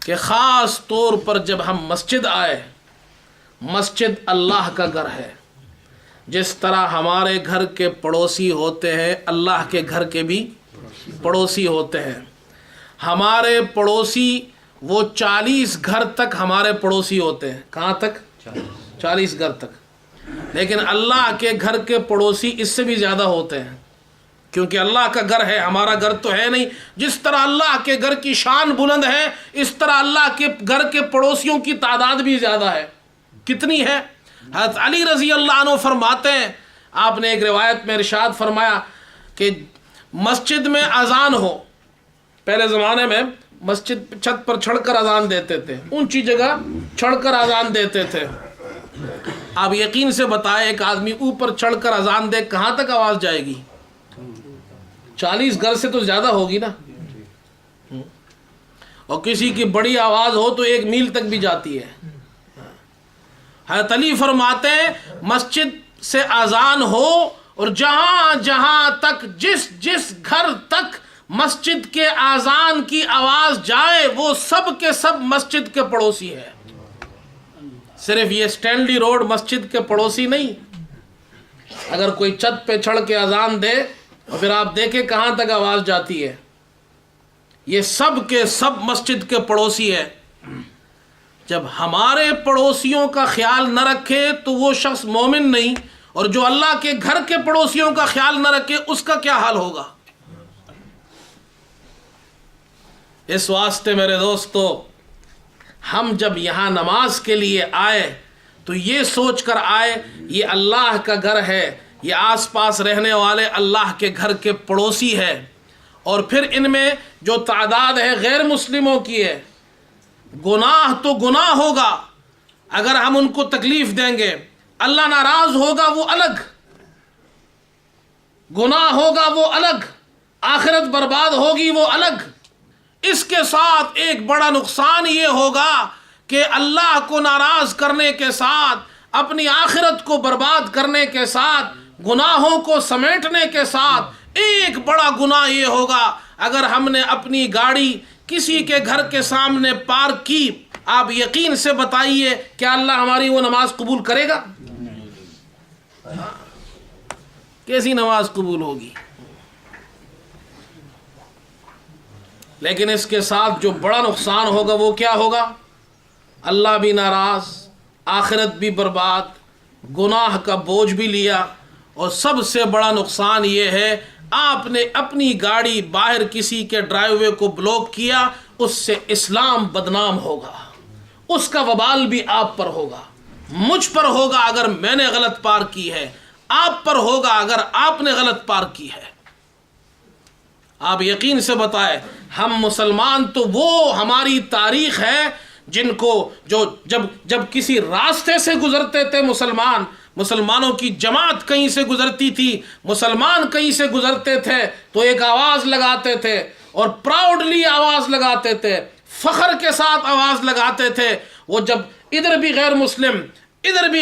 کہ خاص طور پر جب ہم مسجد آئے، مسجد اللہ کا گھر ہے. جس طرح ہمارے گھر کے پڑوسی ہوتے ہیں، اللہ کے گھر کے بھی پڑوسی ہوتے ہیں. ہمارے پڑوسی وہ 40 گھر تک ہمارے پڑوسی ہوتے ہیں. کہاں تک؟ 40 گھر تک. لیکن اللہ کے گھر کے پڑوسی اس سے بھی زیادہ ہوتے ہیں، کیونکہ اللہ کا گھر ہے، ہمارا گھر تو ہے نہیں. جس طرح اللہ کے گھر کی شان بلند ہے، اس طرح اللہ کے گھر کے پڑوسیوں کی تعداد بھی زیادہ ہے. کتنی ہے؟ حضرت علی رضی اللہ عنہ فرماتے ہیں، آپ نے ایک روایت میں ارشاد فرمایا کہ مسجد میں اذان ہو. پہلے زمانے میں مسجد چھت پر چڑھ کر اذان دیتے تھے، اونچی جگہ چڑھ کر اذان دیتے تھے. آپ یقین سے بتائیں، ایک آدمی اوپر چڑھ کر اذان دے، کہاں تک آواز جائے گی؟ 40 گھر سے تو زیادہ ہوگی نا. اور کسی کی بڑی آواز ہو تو 1 میل تک بھی جاتی ہے. حضرت علی فرماتے ہیں مسجد سے اذان ہو، اور جہاں جہاں تک جس گھر تک مسجد کے اذان کی آواز جائے، وہ سب کے سب مسجد کے پڑوسی ہے. صرف یہ اسٹینلی روڈ مسجد کے پڑوسی نہیں. اگر کوئی چھت پہ چڑھ کے اذان دے اور پھر آپ دیکھیں کہاں تک آواز جاتی ہے، یہ سب کے سب مسجد کے پڑوسی ہے. جب ہمارے پڑوسیوں کا خیال نہ رکھے تو وہ شخص مومن نہیں، اور جو اللہ کے گھر کے پڑوسیوں کا خیال نہ رکھے اس کا کیا حال ہوگا. اس واسطے میرے دوستو، ہم جب یہاں نماز کے لیے آئے تو یہ سوچ کر آئے یہ اللہ کا گھر ہے، یہ آس پاس رہنے والے اللہ کے گھر کے پڑوسی ہے. اور پھر ان میں جو تعداد ہے غیر مسلموں کی ہے. گناہ تو گناہ ہوگا، اگر ہم ان کو تکلیف دیں گے اللہ ناراض ہوگا، وہ الگ. گناہ ہوگا وہ الگ، آخرت برباد ہوگی وہ الگ. اس کے ساتھ ایک بڑا نقصان یہ ہوگا کہ اللہ کو ناراض کرنے کے ساتھ، اپنی آخرت کو برباد کرنے کے ساتھ، گناہوں کو سمیٹنے کے ساتھ ایک بڑا گناہ یہ ہوگا اگر ہم نے اپنی گاڑی کسی کے گھر کے سامنے پارک کی. آپ یقین سے بتائیے کیا اللہ ہماری وہ نماز قبول کرے گا؟ کیسی نماز قبول ہوگی؟ لیکن اس کے ساتھ جو بڑا نقصان ہوگا وہ کیا ہوگا؟ اللہ بھی ناراض، آخرت بھی برباد، گناہ کا بوجھ بھی لیا، اور سب سے بڑا نقصان یہ ہے آپ نے اپنی گاڑی باہر کسی کے ڈرائیو وے کو بلاک کیا، اس سے اسلام بدنام ہوگا، اس کا وبال بھی آپ پر ہوگا، مجھ پر ہوگا اگر میں نے غلط پار کی ہے، آپ پر ہوگا اگر آپ نے غلط پار کی ہے۔ آپ یقین سے بتائیں، ہم مسلمان تو وہ ہماری تاریخ ہے جن کو جب کسی راستے سے گزرتے تھے مسلمانوں کی جماعت کہیں سے گزرتی تھی، مسلمان کہیں سے گزرتے تھے تو ایک آواز لگاتے تھے اور پراؤڈلی آواز لگاتے تھے، فخر کے ساتھ آواز لگاتے تھے۔ وہ جب ادھر بھی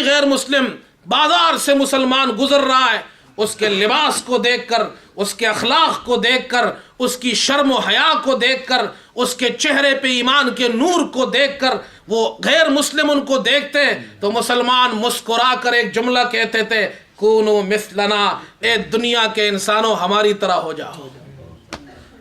غیر مسلم بازار سے مسلمان گزر رہا ہے، اس کے لباس کو دیکھ کر، اس کے اخلاق کو دیکھ کر، اس کی شرم و حیا کو دیکھ کر، اس کے چہرے پہ ایمان کے نور کو دیکھ کر، وہ غیر مسلم ان کو دیکھتے تو مسلمان مسکرا کر ایک جملہ کہتے تھے، کونو مثلنا، اے دنیا کے انسانوں ہماری طرح ہو جاؤ۔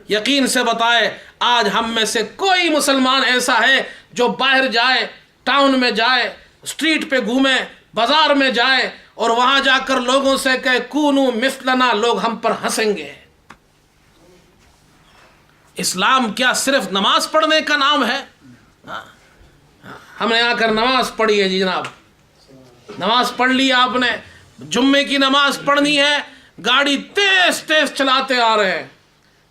یقین سے بتائے آج ہم میں سے کوئی مسلمان ایسا ہے جو باہر جائے، ٹاؤن میں جائے، اسٹریٹ پہ گھومے، بازار میں جائے اور وہاں جا کر لوگوں سے کہے کونو مثلنا، لوگ ہم پر ہنسیں گے؟ اسلام کیا صرف نماز پڑھنے کا نام ہے؟ ہم نے آ کر نماز پڑھی ہے جی جناب، نماز پڑھ لی آپ نے، جمعے کی نماز پڑھنی ہے، گاڑی تیز تیز چلاتے آ رہے ہیں،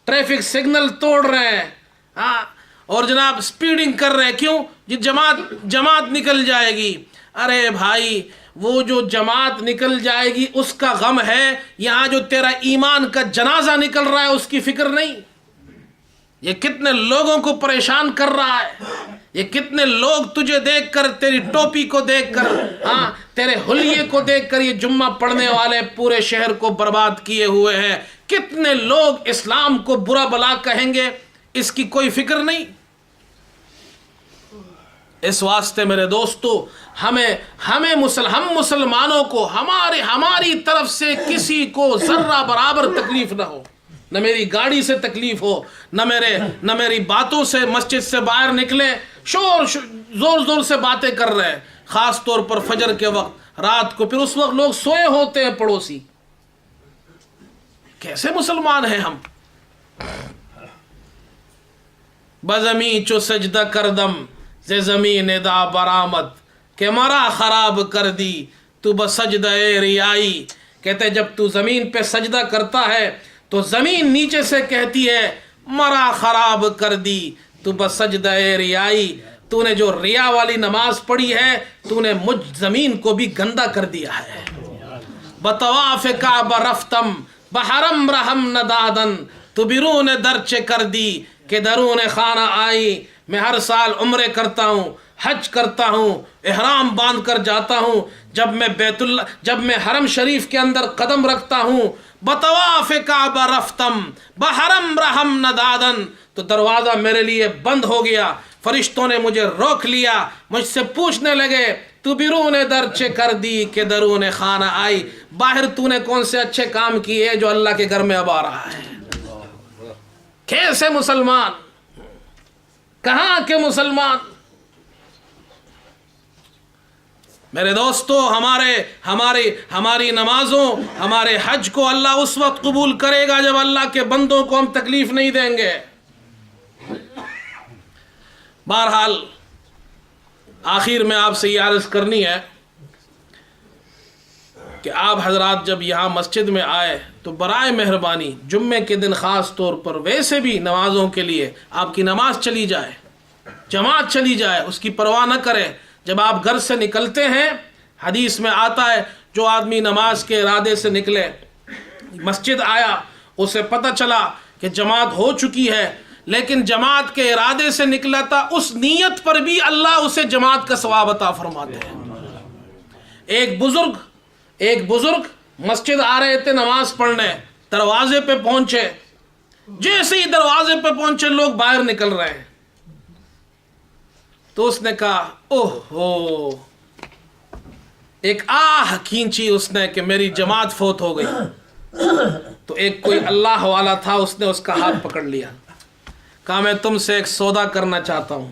ٹریفک سگنل توڑ رہے ہیں، ہاں، اور جناب سپیڈنگ کر رہے ہیں، کیوں؟ جی جماعت نکل جائے گی۔ ارے بھائی، وہ جو جماعت نکل جائے گی اس کا غم ہے، یہاں جو تیرا ایمان کا جنازہ نکل رہا ہے اس کی فکر نہیں۔ یہ کتنے لوگوں کو پریشان کر رہا ہے، یہ کتنے لوگ تجھے دیکھ کر، تیری ٹوپی کو دیکھ کر، ہاں، تیرے حلیے کو دیکھ کر یہ جمعہ پڑھنے والے پورے شہر کو برباد کیے ہوئے ہیں۔ کتنے لوگ اسلام کو برا بلا کہیں گے، اس کی کوئی فکر نہیں۔ اس واسطے میرے دوستو، ہم مسلمانوں کو ہماری طرف سے کسی کو ذرہ برابر تکلیف نہ ہو، نہ میری گاڑی سے تکلیف ہو، نہ میری باتوں سے، مسجد سے باہر نکلے زور سے باتیں کر رہے ہیں، خاص طور پر فجر کے وقت، رات کو، پھر اس وقت لوگ سوئے ہوتے ہیں پڑوسی۔ کیسے مسلمان ہیں ہم؟ بزمی چو سجدہ کردم ز زمین دا برآمد کہ مرا خراب کر دی تو بسجدہ ریائی۔ کہتے جب تو زمین پہ سجدہ کرتا ہے تو زمین نیچے سے کہتی ہے مرا خراب کر دی تو بسجدہ ریائی، تو نے جو ریا والی نماز پڑھی ہے تو نے مجھ زمین کو بھی گندا کر دیا ہے۔ بطواف کعبہ رفتم بحرم رحم ندادن تو بیرون درچ کر دی کہ درون خانہ آئی۔ میں ہر سال عمرے کرتا ہوں، حج کرتا ہوں، احرام باندھ کر جاتا ہوں، جب میں حرم شریف کے اندر قدم رکھتا ہوں، بطواف کعبہ رفتم بحرم رحم ندادن، تو دروازہ میرے لیے بند ہو گیا، فرشتوں نے مجھے روک لیا، مجھ سے پوچھنے لگے تو بیرون درچ کر دی کہ درون خانہ آئی، باہر تو نے کون سے اچھے کام کیے جو اللہ کے گھر میں اب آ رہا ہے؟ کیسے مسلمان، کہاں کے مسلمان؟ میرے دوستو، ہماری نمازوں، ہمارے حج کو اللہ اس وقت قبول کرے گا جب اللہ کے بندوں کو ہم تکلیف نہیں دیں گے۔ بہرحال آخر میں آپ سے یہ عرض کرنی ہے کہ آپ حضرات جب یہاں مسجد میں آئے تو برائے مہربانی جمعے کے دن خاص طور پر، ویسے بھی نمازوں کے لیے آپ کی نماز چلی جائے، جماعت چلی جائے، اس کی پرواہ نہ کریں۔ جب آپ گھر سے نکلتے ہیں، حدیث میں آتا ہے جو آدمی نماز کے ارادے سے نکلے، مسجد آیا، اسے پتہ چلا کہ جماعت ہو چکی ہے، لیکن جماعت کے ارادے سے نکلا تھا، اس نیت پر بھی اللہ اسے جماعت کا ثواب عطا فرماتے ہیں۔ ایک بزرگ مسجد آ رہے تھے نماز پڑھنے، دروازے پہ پہنچے، جیسے ہی دروازے پہ پہنچے لوگ باہر نکل رہے ہیں، تو اس نے کہا اوہ ہو، ایک آہ کھینچی اس نے کہ میری جماعت فوت ہو گئی۔ تو ایک کوئی اللہ والا تھا، اس نے اس کا ہاتھ پکڑ لیا، کہا میں تم سے ایک سودا کرنا چاہتا ہوں.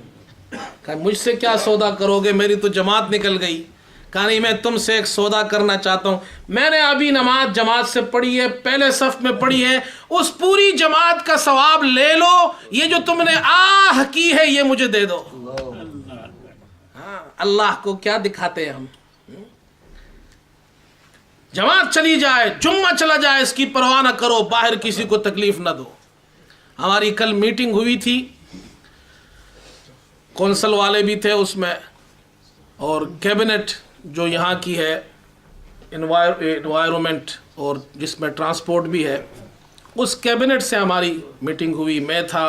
کہا مجھ سے کیا سودا کرو گے, میری تو جماعت نکل گئی. کہا نہیں, میں تم سے ایک سودا کرنا چاہتا ہوں. میں نے ابھی نماز جماعت سے پڑھی ہے, پہلے صف میں پڑھی ہے, اس پوری جماعت کا ثواب لے لو, یہ جو تم نے آہ کی ہے یہ مجھے دے دو. ہاں, اللہ کو کیا دکھاتے ہیں ہم. جماعت چلی جائے, جمعہ چلا جائے, اس کی پرواہ نہ کرو, باہر کسی کو تکلیف نہ دو. ہماری کل میٹنگ ہوئی تھی, کونسل والے بھی تھے اس میں, اور کیبنٹ جو یہاں کی ہے انوائرمنٹ اور جس میں ٹرانسپورٹ بھی ہے, اس کیبنٹ سے ہماری میٹنگ ہوئی. میں تھا,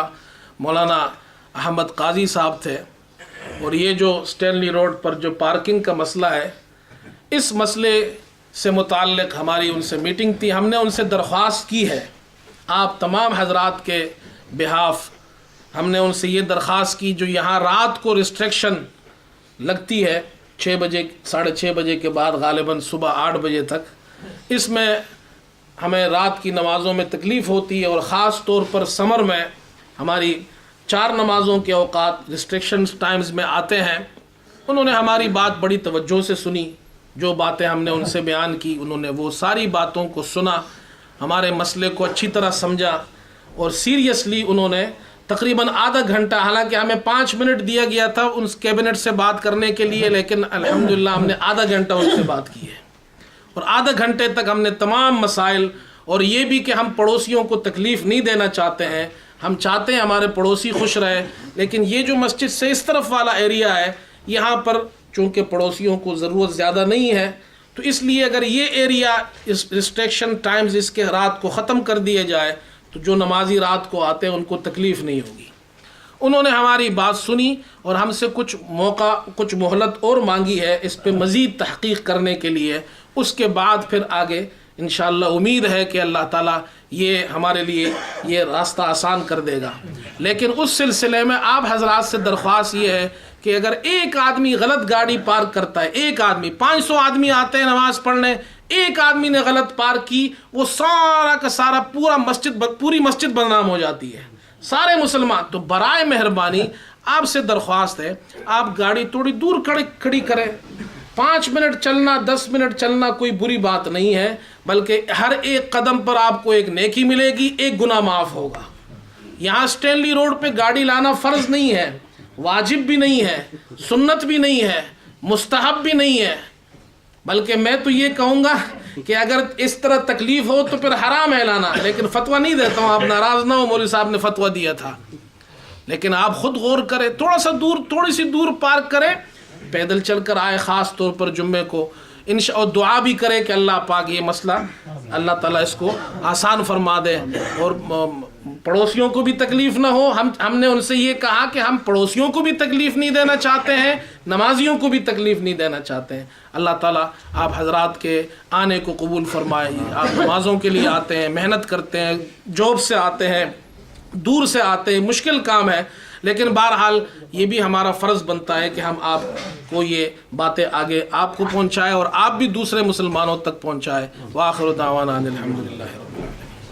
مولانا احمد قاضی صاحب تھے, اور یہ جو اسٹینلی روڈ پر جو پارکنگ کا مسئلہ ہے, اس مسئلے سے متعلق ہماری ان سے میٹنگ تھی. ہم نے ان سے درخواست کی ہے, آپ تمام حضرات کے بہاف ہم نے ان سے یہ درخواست کی, جو یہاں رات کو ریسٹرکشن لگتی ہے 6 بجے 6:30 بجے کے بعد غالباً صبح 8 بجے تک, اس میں ہمیں رات کی نمازوں میں تکلیف ہوتی ہے, اور خاص طور پر سمر میں ہماری 4 نمازوں کے اوقات ریسٹرکشن ٹائمز میں آتے ہیں. انہوں نے ہماری بات بڑی توجہ سے سنی, جو باتیں ہم نے ان سے بیان کی انہوں نے وہ ساری باتوں کو سنا, ہمارے مسئلے کو اچھی طرح سمجھا, اور سیریسلی انہوں نے تقریباً آدھا گھنٹہ, حالانکہ ہمیں 5 منٹ دیا گیا تھا ان کیبنٹ سے بات کرنے کے لیے, لیکن الحمدللہ ہم نے آدھا گھنٹہ ان سے بات کی ہے, اور آدھا گھنٹے تک ہم نے تمام مسائل, اور یہ بھی کہ ہم پڑوسیوں کو تکلیف نہیں دینا چاہتے ہیں, ہم چاہتے ہیں ہمارے پڑوسی خوش رہے, لیکن یہ جو مسجد سے اس طرف والا ایریا ہے, یہاں پر چونکہ پڑوسیوں کو ضرورت زیادہ نہیں ہے, تو اس لیے اگر یہ ایریا اس ریسٹرکشن ٹائمز اس کے رات کو ختم کر دیے جائے تو جو نمازی رات کو آتے ہیں ان کو تکلیف نہیں ہوگی. انہوں نے ہماری بات سنی اور ہم سے کچھ موقع, کچھ مہلت اور مانگی ہے اس پہ مزید تحقیق کرنے کے لیے. اس کے بعد پھر آگے انشاءاللہ امید ہے کہ اللہ تعالیٰ یہ ہمارے لیے یہ راستہ آسان کر دے گا. لیکن اس سلسلے میں آپ حضرات سے درخواست یہ ہے کہ اگر ایک آدمی غلط گاڑی پارک کرتا ہے, ایک آدمی, 500 آدمی آتے ہیں نماز پڑھنے, ایک آدمی نے غلط پارک کی, وہ سارا کا سارا پوری مسجد بدنام ہو جاتی ہے, سارے مسلمان. تو برائے مہربانی آپ سے درخواست ہے, آپ گاڑی تھوڑی دور کھڑی کریں. 5 منٹ چلنا, 10 منٹ چلنا کوئی بری بات نہیں ہے, بلکہ ہر ایک قدم پر آپ کو ایک نیکی ملے گی, ایک گناہ معاف ہوگا. یہاں اسٹینلی روڈ پہ گاڑی لانا فرض نہیں ہے, واجب بھی نہیں ہے, سنت بھی نہیں ہے, مستحب بھی نہیں ہے, بلکہ میں تو یہ کہوں گا کہ اگر اس طرح تکلیف ہو تو پھر حرام ہے لانا. لیکن فتویٰ نہیں دیتا ہوں, آپ ناراض نہ ہو, مولوی صاحب نے فتویٰ دیا تھا, لیکن آپ خود غور کریں, تھوڑی سی دور پارک کریں, پیدل چل کر آئے, خاص طور پر جمعے کو, اور دعا بھی کرے کہ اللہ پاک یہ مسئلہ اللہ تعالیٰ اس کو آسان فرما دے, اور پڑوسیوں کو بھی تکلیف نہ ہو. ہم نے ان سے یہ کہا کہ ہم پڑوسیوں کو بھی تکلیف نہیں دینا چاہتے ہیں, نمازیوں کو بھی تکلیف نہیں دینا چاہتے ہیں. اللہ تعالیٰ آپ حضرات کے آنے کو قبول فرمائے. آپ نمازوں کے لیے آتے ہیں, محنت کرتے ہیں, جاب سے آتے ہیں, دور سے آتے ہیں, مشکل کام ہے, لیکن بہرحال یہ بھی ہمارا فرض بنتا ہے کہ ہم آپ کو یہ باتیں آگے آپ کو پہنچائے اور آپ بھی دوسرے مسلمانوں تک پہنچائے. وآخر دعوانا الحمدللہ.